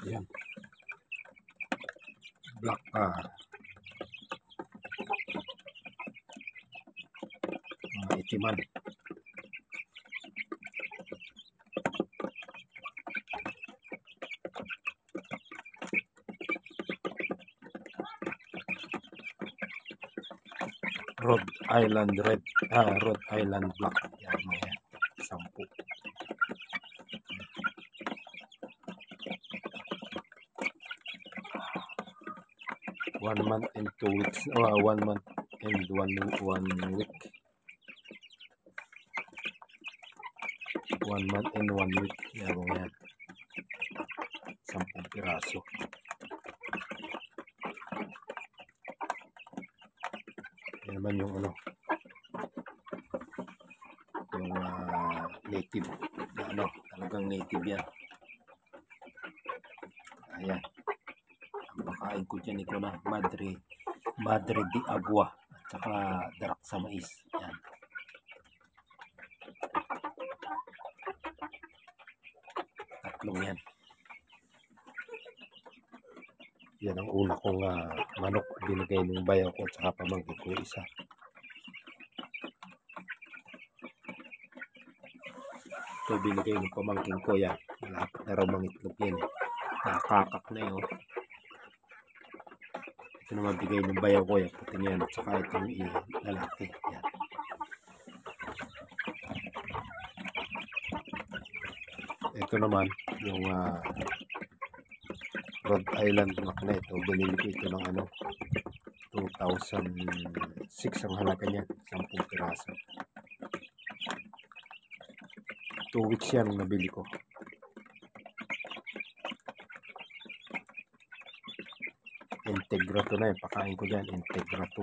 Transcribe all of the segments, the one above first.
Yan. Black mga itiman. Rhode Island Red, Rhode Island Black. Yan mga 10. 1 month and 2 weeks. 1 month and 1 week. 1 month and 1 week. Yan mga 10 piraso. Yan naman yung ano, yung native na ano, talagang native yan. Ayan, ang pakain ko dyan ito na Madre de Agua at saka darak sa mais. Yan, tatlong yan. Yan ang una kong manok, binigay ng bayaw ko at saka pamangkin ko isa. Ito binigay ng pamangkin ko yan. Malapit na raw mangitlog yan eh. Nakakak na yun. Ito naman bigay ng bayaw ko yan. Puti yan at saka itong lalaki. Yan. Ito naman yung Rhode Island Black na ito. Binili ko ito ng ano, 2006 ang halaga niya. 10 piraso. 2 weeks yan nabili ko. Integra to na yun. Pakain ko dyan. Integra to.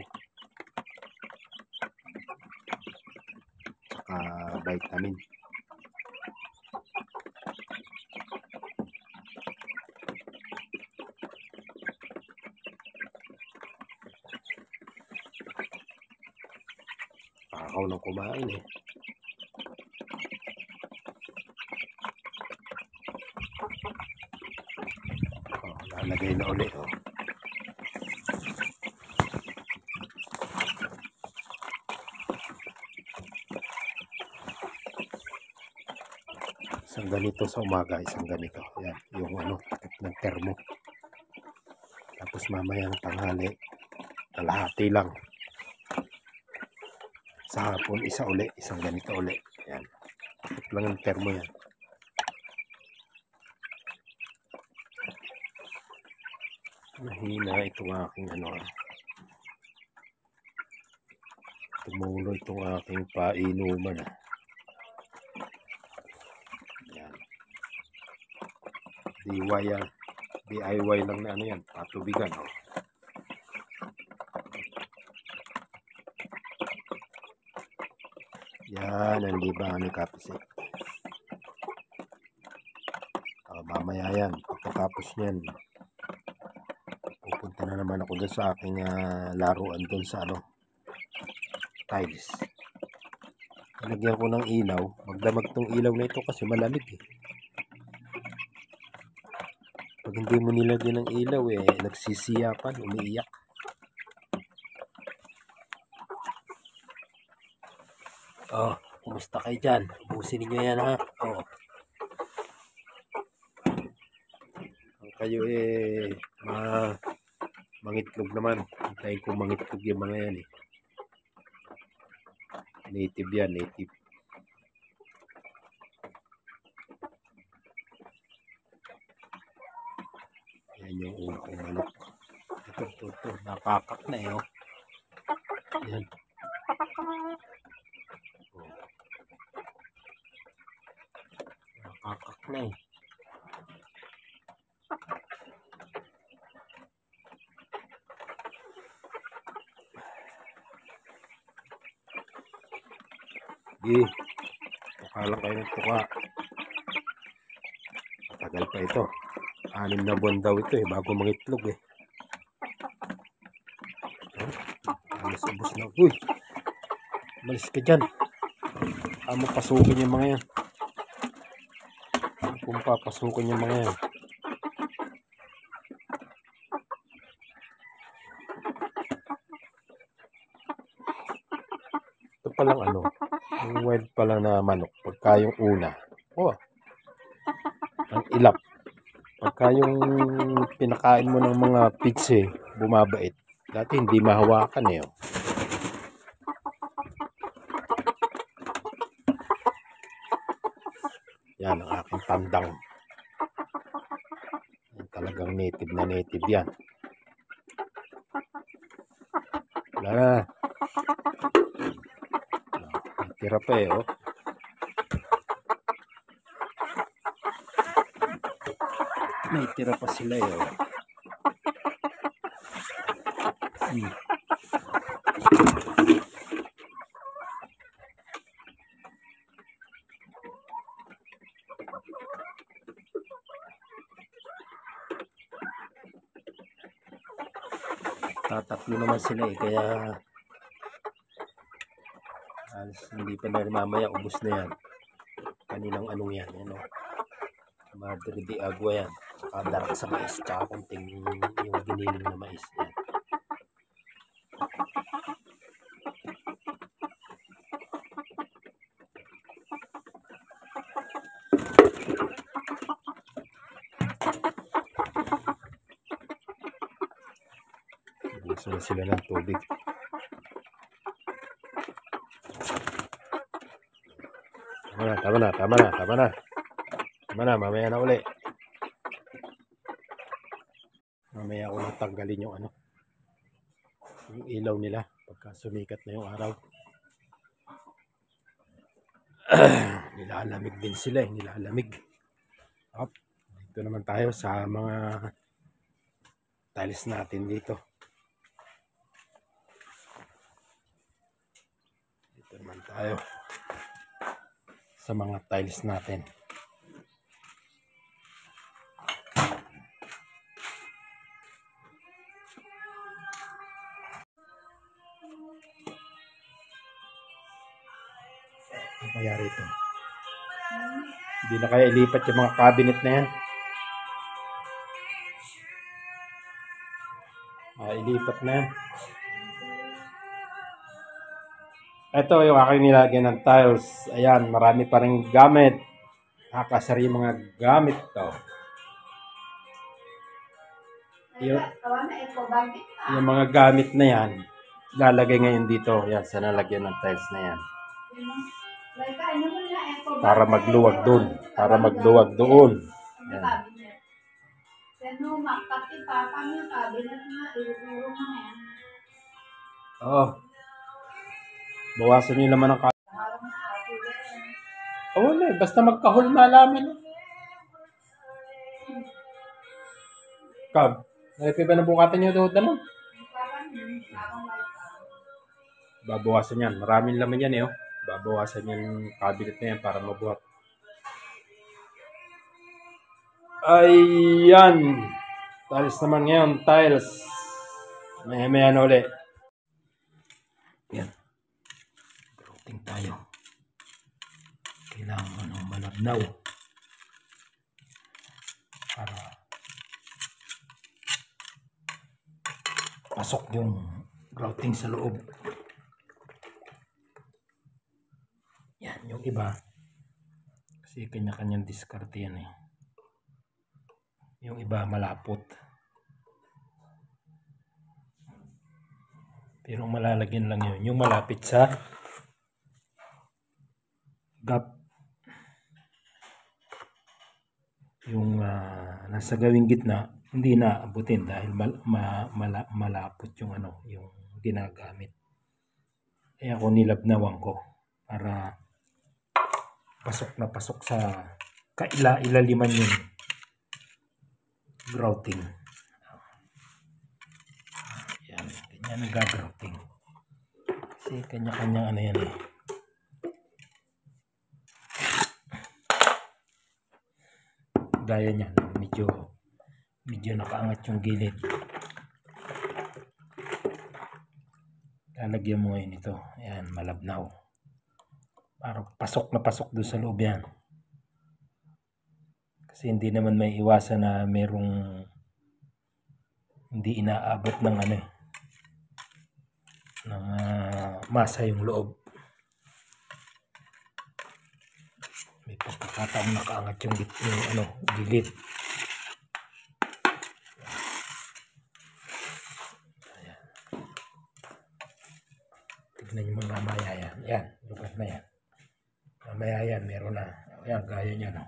Saka vitamin. Pakaw nang kumain eh. Lalagay na ulit oh. Isang ganito sa umaga, isang ganito. Yan, yung ano, takip ng termo. Tapos mamaya ng tanghali, kalahati lang. Sa hapon, isa uli, isang ganito uli. Yan, takip lang ng termo yan. Mahina itong aking ano. Tumulo itong aking painuman. Yan. DIY lang na ano yan. Patubigan. Oh. Yan ang libangan ni Kapisik. Mamaya yan. Pagkatapos niyan, pupunta na naman ako dun sa aking laruan dun sa ano, tiles. Nalagyan ko ng ilaw. Magdamag tong ilaw na ito kasi malamig eh. Pag hindi mo nilagyan ng ilaw eh, nagsisiyapan, umiiyak. Oh, kumusta kayo dyan? Busin niyo yan ha. Oh. Kayo eh, mangitlog naman. Hintayin kong mangitlog yung mga yan eh. Native yan, native. Yan yung una kong manok. Ito. Nakakak na eh oh. Yan. Oh. Nakakak na eh. Tuka lang kayo ng tuka. Matagal pa ito. 6 na buwan daw ito eh, bago mangitlog eh. Alas-ubos na. Uy! Malis ka dyan. Amo pasukin yung mga yan. Kung papasukin yung mga yan. palang yung wild pala na manok, pagka yung una, ang ilap. Pagka yung pinakain mo ng mga pigs bumabait. Dati hindi mahawakan . Yan ang aking tandang. Talagang native na native yan. Wala na. May tira pa May tira pa sila Tatatlo naman sila kaya hindi pa na mamaya ubos na yan. Kanilang yan, Madre de Agua yan. Saka darak sa mais, tsaka konting yung giniling na mais yan. Gusto na sila ng tubig. Tama na, mamaya na uli. Mamaya ako nang tanggalin yung yung ilaw nila pagka sumikat na yung araw. Nilalamig din sila nilalamig. Dito naman tayo sa mga tiles natin dito. Dito naman tayo sa mga tiles natin. Ano kaya rito? Hindi na kaya ilipat yung mga cabinet na yan. Ilipat na yan. Ito yung aking nilagyan ng tiles. Ayan, marami pa rin gamit. Nakakasari yung mga gamit to. Yung mga gamit na yan, lalagay ngayon dito. Yan, sa nalagyan ng tiles na yan. Para magluwag doon. Yan. Bawasan nyo naman ang basta magkahol na lamin. Nalipin ba na bukatan nyo doon? Babawasan yan. Maraming laman yan Babawasan yung cabinet na yan para mabuhat. Ayan. Tiles naman ngayon. Tiles. Maya na ulit. Yan. Grouting tayo. Kailangan malabnaw. Para pasok yung grouting sa loob. Yan, yung iba. Kasi kanya-kanyang diskarte yan Yung iba malapot. Pero malalagyan lang yun. Yung malapit sa gap. Yung nasa gawing gitna, hindi na abutin dahil malapot yung yung ginagamit. Kaya ako nilabnawan ko para pasok na pasok sa ilaliman yung grouting. Yan, ganyan nag-grouting. Kasi kanya-kanya yan Gaya niyan, medyo nakaangat yung gilid. Lalagyan mo ngayon ito. Ayan, malabnaw. Para pasok na pasok doon sa loob yan. Kasi hindi naman may iwasan na merong hindi inaabot ng ng masa yung loob. May pagkakataong nakaangat yung gilid. Ayan. Tignan nyo mga mamaya yan. Yan, lugar na yan. Mamaya yan, meron na. Ayan, gaya nyo, no?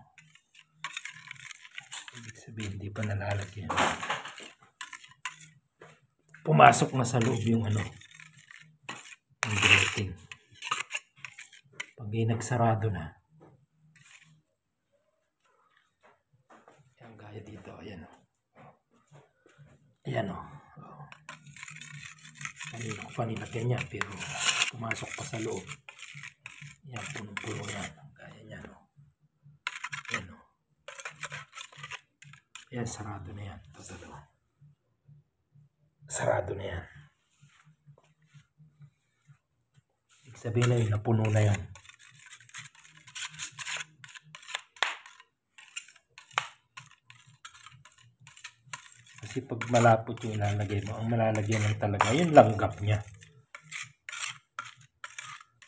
Ibig sabihin, hindi pa nalalagyan. Pumasok na sa loob yung yung grating. Pag nagsarado na, yan gaya dito, ayan o. Ayan o. Kanina ko pa nilagyan niya, pero pumasok pa sa loob. Yan, punong-puno yan. Gaya niya o. Ayan o. Ayan, sarado na yan. Sarado na yan. Ibig sabihin na yun, napuno na yan. Kasi pag malapot yung ilalagay mo, ang malalagyan lang talaga yung langgam niya.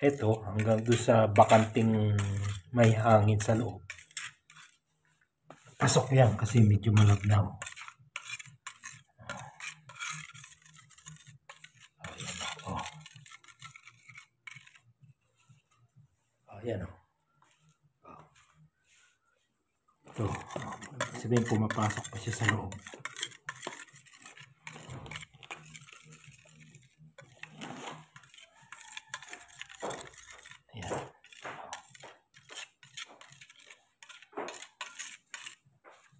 Ito, hanggang doon sa bakanting may hangin sa loob. Pasok yan kasi medyo malabnaw. Ayan o. Ito. Sabihin pumapasok pa siya sa loob. Ayan.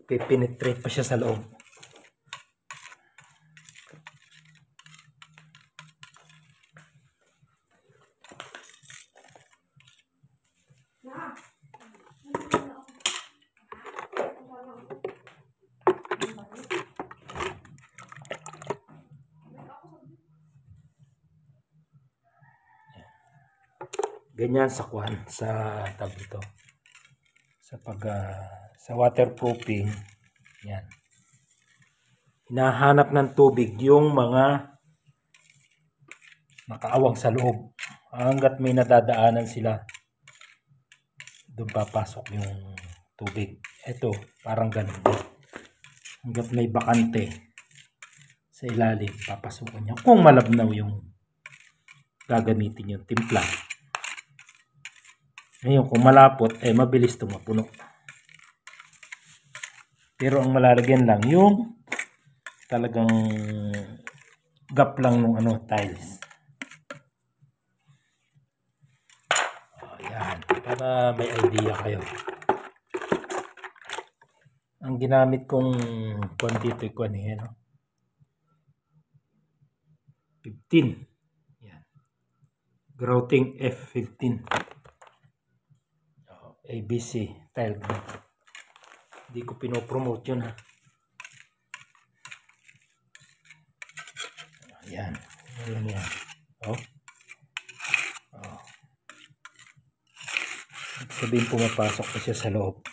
Pipenetrate pa siya sa loob. Ganyan sa tab ito. Sa waterproofing, yan. Hinahanap ng tubig yung mga nakaawang sa loob. Hanggat may nadadaanan sila, doon papasok yung tubig. Ito, parang ganun. Hanggat may bakante sa ilalim, papasukan niya. Kung malabnaw yung gagamitin yung timpla. Ngayon, kung malapot, mabilis itong mapuno. Pero ang malalagyan lang yung talagang gap lang nung tiles. Ayan, para may idea kayo. Ang ginamit kong dito ay 15. Yan. Grouting F15. ABC tile group. Hindi ko pinopromote yun ha. Ayan. Ayan yan. Sabihin pumapasok pa siya sa loob.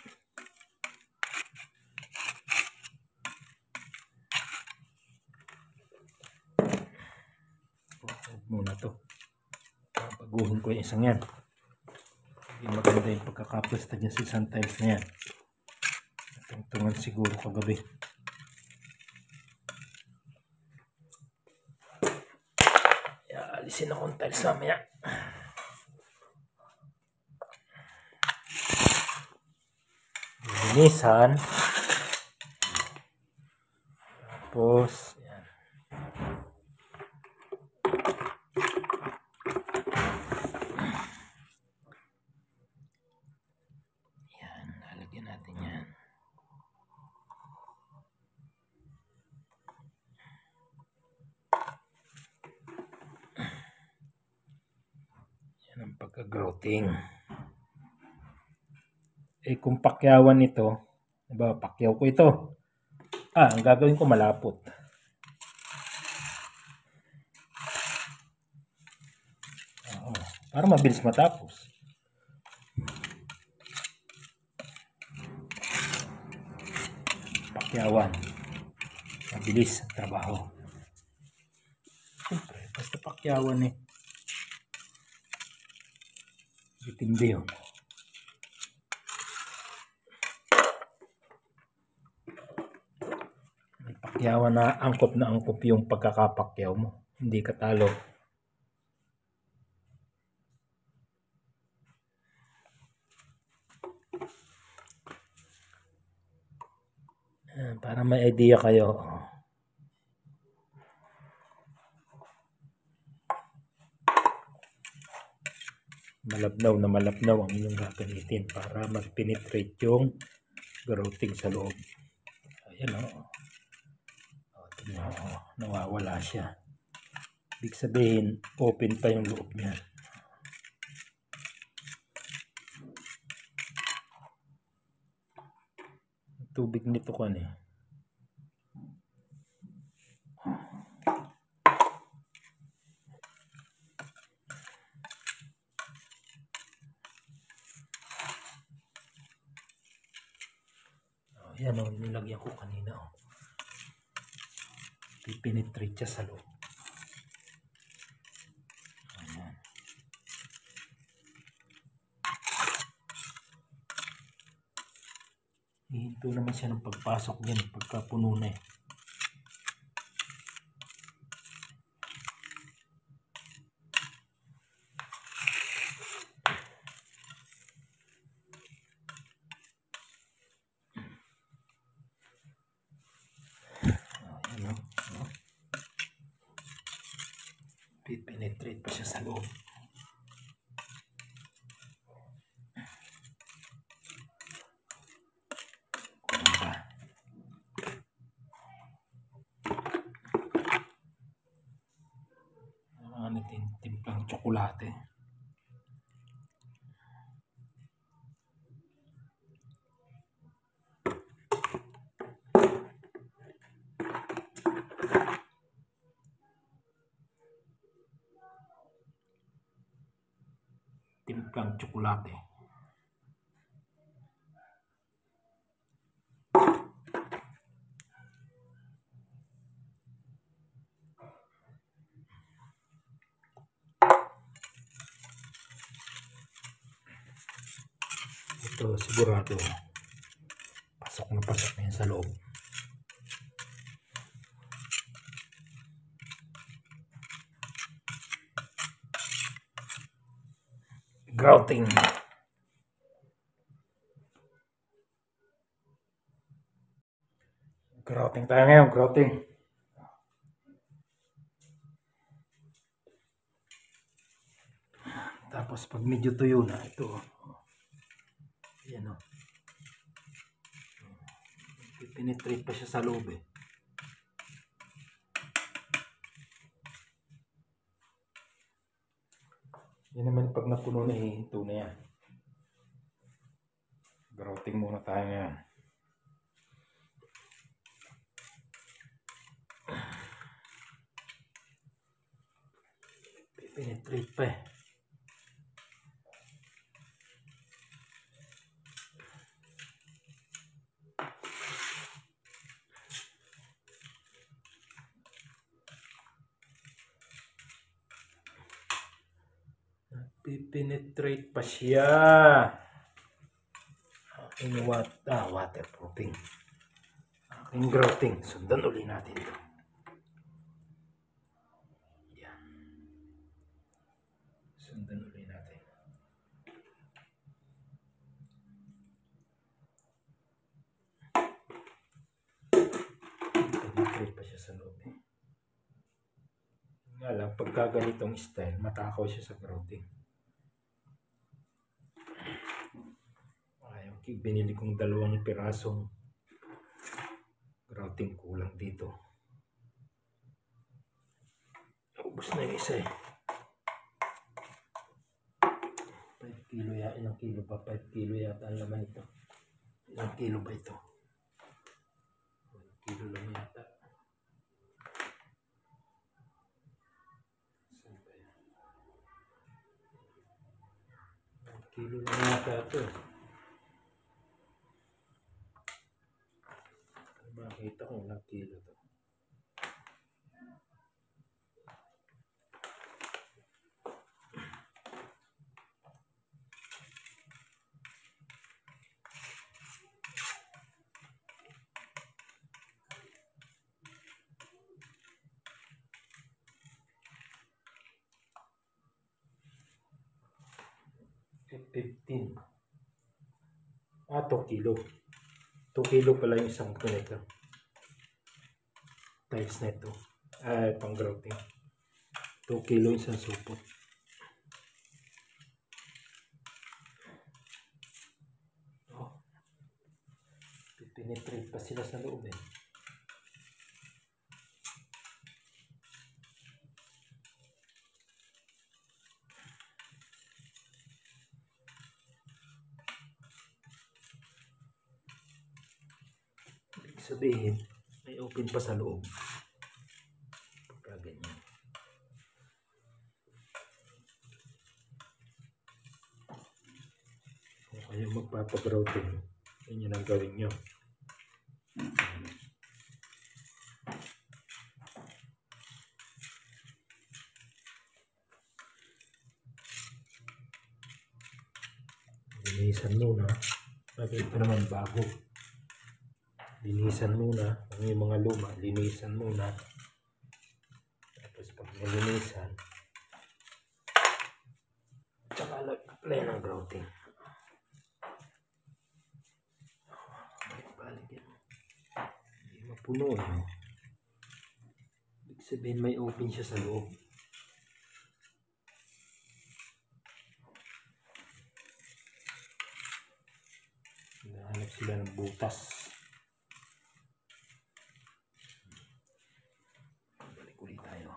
Muna to. Paguhin ko yung isang yan. Hindi maganda yung pagkakaplasta dyan sa isang tiles na yan. Tungtungan siguro kagabi. Alisin akong tiles mamaya. Linisan. Tapos yan. Yan, lalagyan natin yan. Yan ang pagka-grouting. Kung pakyawan ito, diba, pakyaw ko ito. Ang gagawin ko malapot. Para mabilis matapos. Pakyawan. Mabilis ang trabaho. Siyempre, basta pakyawan Itindi yun. Yawa na angkop yung pagkakapakyaw mo. Hindi ka talo. Para may idea kayo. Malabnaw ang inyong gagamitin para mag-penetrate yung grouting sa loob. Ayan o. Nawawala siya. Ibig sabihin, open pa yung loob niya. Tubig nito kan eh. Yan o, nilagyan ko kanina o. Pipenetrate siya sa loob. Ayan. Hihinto naman siya ng pagpasok niyan pagka puno na eh. Pipenetrate pa siya sa loob. Timplang tsokolate. Timplang tsokolate. Ito sigurado pasok na yan sa loob. Grouting. Grouting tayo ngayon, grouting. Tapos pag medyo tuyo na, ito. Ayan o. Penetrate pa siya sa loob eh. Yan naman pag napuno na hihinto na yan. Grouting muna tayo ngayon. Penetrate pa eh. Penetrate pa siya. Aking waterproofing. Aking grouting. Sundan uli natin ito. Yan. Sundan uli natin. Penetrate pa siya sa loob eh. Nga lang, pagka ganitong style, matakaw siya sa grouting. Binili kong 2 pirasong grouting, kulang dito. Ubus na yung isa eh. 5 kilo yata. Ilang kilo ba? 5 kilo yata ang laman ito. Ilang kilo ba ito? 5 kilo lang yata. Saan ba yan? 5 kilo lang yata ito. Makita ko ilang kilo to. 15. 2 kilo. 2 kilo pala yung isang ito nito. Tiles na ito. Pang grouting. 2 kilo isang supot. Penetrate pa sila sa loob eh. Ibig sabihin, may open pa sa loob. Pagka ganyan. Kung kayo magpapagrouting, yun ang gawin nyo. Linisan muna. Bakit ito naman bago? Linisan muna. Kung yung mga luma, linisan muna. Tapos pag nilinisan, tsaka apply ng grouting. Balik yan. Hindi mapuno eh. Ibig sabihin may open siya sa loob. Hinahanap sila ng butas. Balik ulit tayo.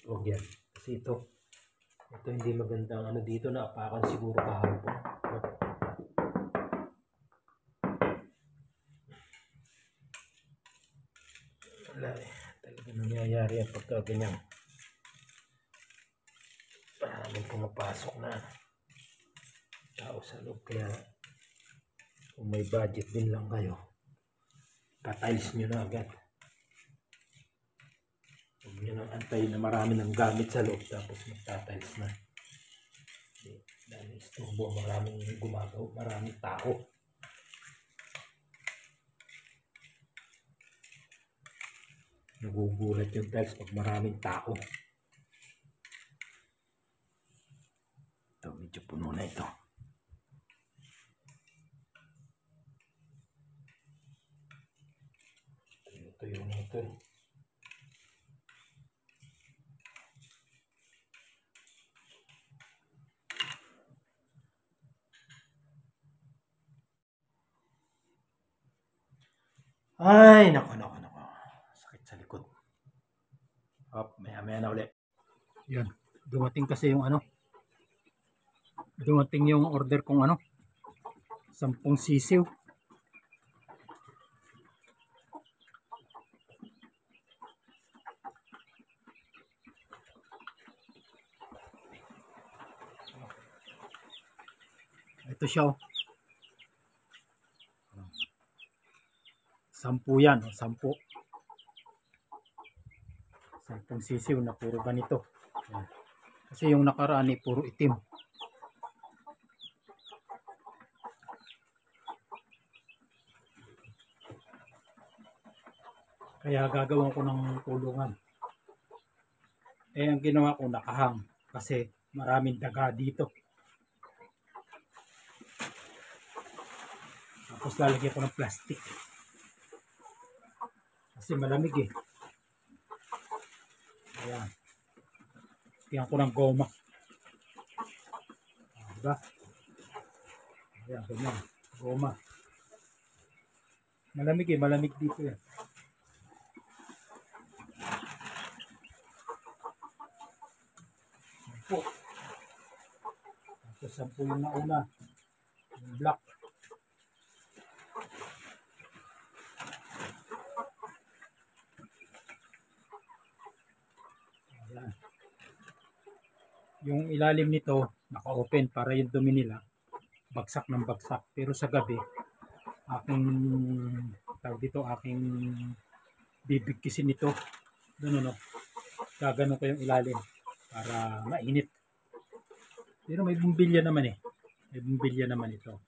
Huwag yan. Kasi ito hindi magandang ano dito, na apakan siguro kahapon. Wala eh. Talaga nangyayari ang pagka ganyan. Maraming pumapasok na tao sa loob. Kaya kung may budget din lang kayo, pa-tiles nyo na agad. Huwag nyo nang antayin na marami ng gamit sa loob tapos magta-tiles na. Dahil isturbo, maraming gumagawa, maraming tao. Nagugulat yung tiles pag maraming tao. Ito, medyo puno na ito. Tuyo na ito eh. Ay, nako. Sakit sa likod. Maya na ulit. Yan. Dumating kasi yung ano. Dumating yung order kong ano. 10 sisiw. Ito siya oh. 10 yan, 10. 10 sisiw na puro ganito. Yan. Kasi yung nakaraan ay puro itim. Kaya gagawin ko ng kulungan. Ang ginawa ko nakahang kasi maraming daga dito. Tapos lalagyan ko ng plastic. Kasi malamig eh. Ayan. Lagyan ko ng goma. Diba? Ayan, ganyan. Goma. Malamig eh. Malamig dito eh. Tapos 10 yung nauna. Yung black. Ayan. Yung ilalim nito naka-open para yung dumi nila bagsak ng bagsak. Pero sa gabi aking bibigkisin nito. Ganun o. Gaganon ko yung ilalim para mainit. Pero may bumbilya naman eh. May bumbilya naman ito.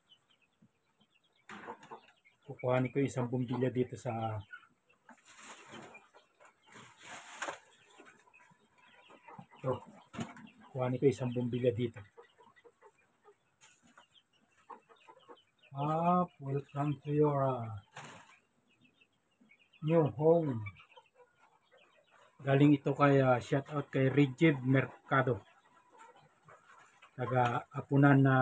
Kukuhanin ko isang bumbilya dito sa kukuhanin ko isang bumbilya dito. Welcome to your new home. Galing ito kay shout out kay Regib Mercado. Taga Apunan na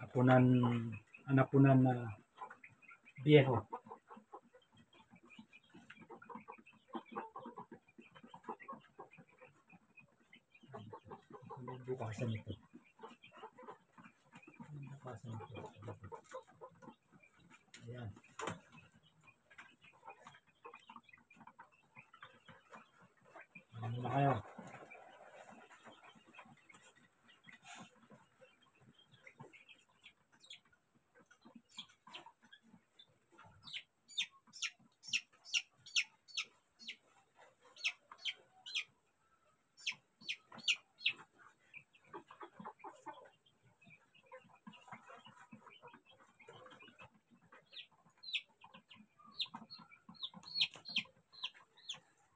Apunan na Viejo. Bukasan ito. Ayan. Ano na kayo?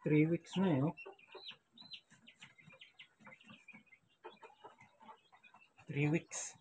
Three weeks na eh. 3 weeks.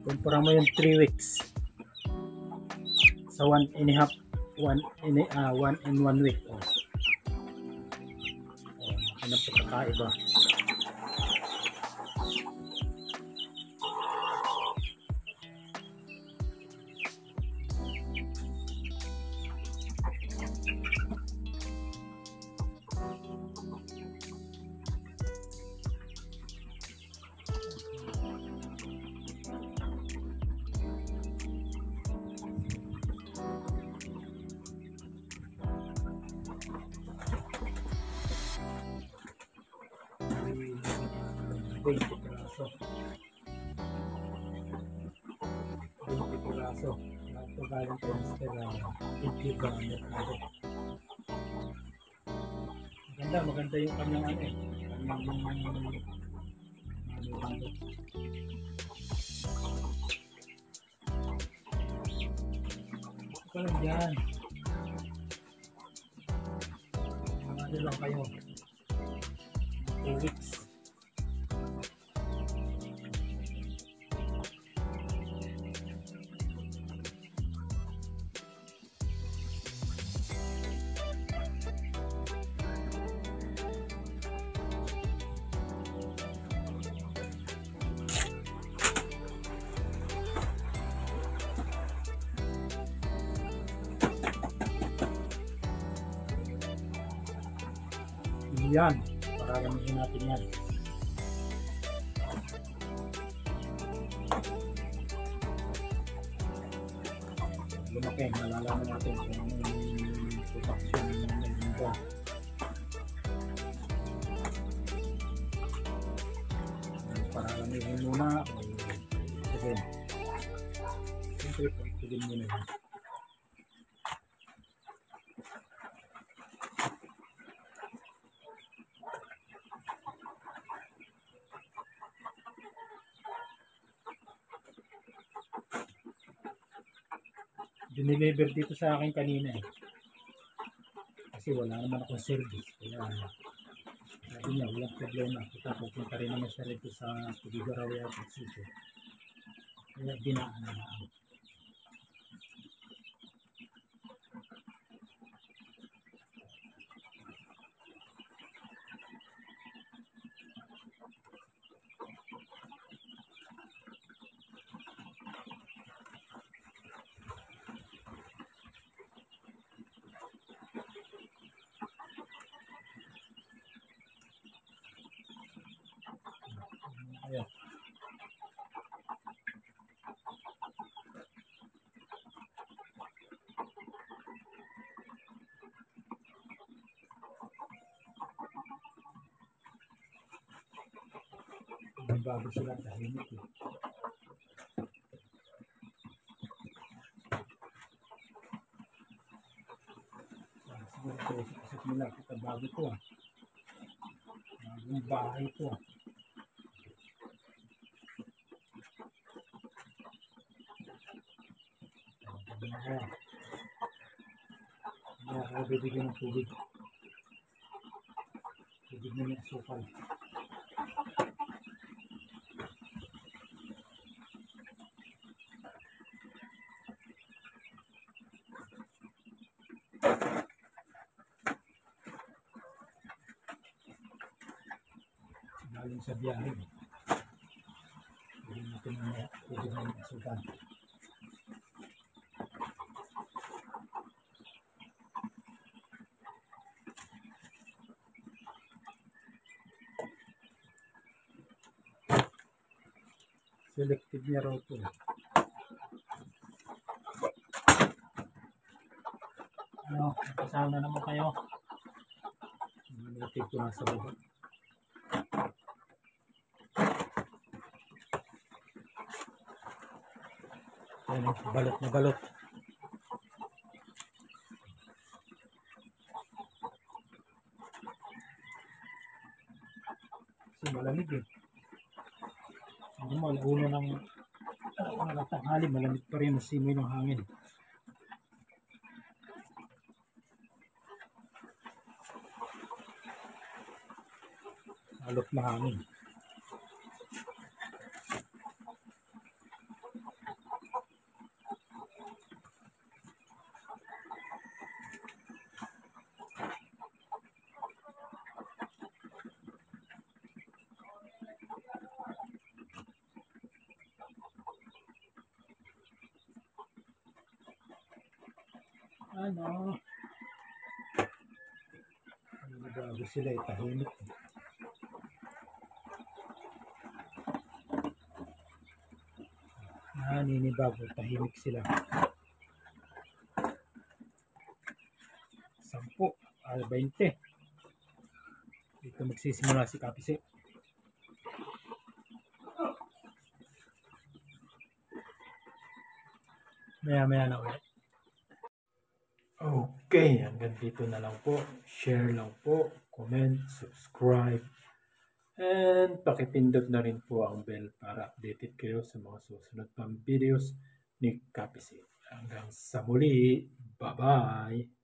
Kumpara mo yung 3 weeks sa 1 and 1 week. Ano na pagkakaiba. Piraso. 20 piraso. Ito galing po sa maganda yung kanyang ano eh. Ito lang yan. Ano lang kayo. 3 weeks. Yan, pararamihin natin yan. Okay, malalaman natin kung ano yung production ng dito. Pararamihin muna. Sige. Siyempre, pagpilin muna yun. Dineliver dito sa akin kanina eh. Kasi wala naman akong service. Kaya sabi niya, walang problema. Kita pupunta rin naman siya rito sa Tugigaraw City. Kaya dinaan na ako. Ayan. Bago sila tahimik eh. Siguro ito isip nila kita bago ito ah. Bagong bahay ito ah. Kaya ako bibigyan ng tubig. Tubig na may asukal. Galing sa biyahe. Hindi natin na tubig na may asukal. Selective niya raw ito. Ano, kasama naman kayo. Selective ko nasa baba. Ayan, balot na balot. Kasi malamig eh. Uno ng tanghali, malamig pa rin, masimoy ng hangin. Alok na hangin. Ano? Bago sila itahimik. Naninibago, tahimik sila. 10, 20. Dito magsisimula si Kapise. Maya-maya na ulit. Okay, hanggang dito na lang po. Share lang po, comment, subscribe, and pakipindot na rin po ang bell para updated kayo sa mga susunod pang videos ni Kapise. Hanggang sa muli, bye-bye!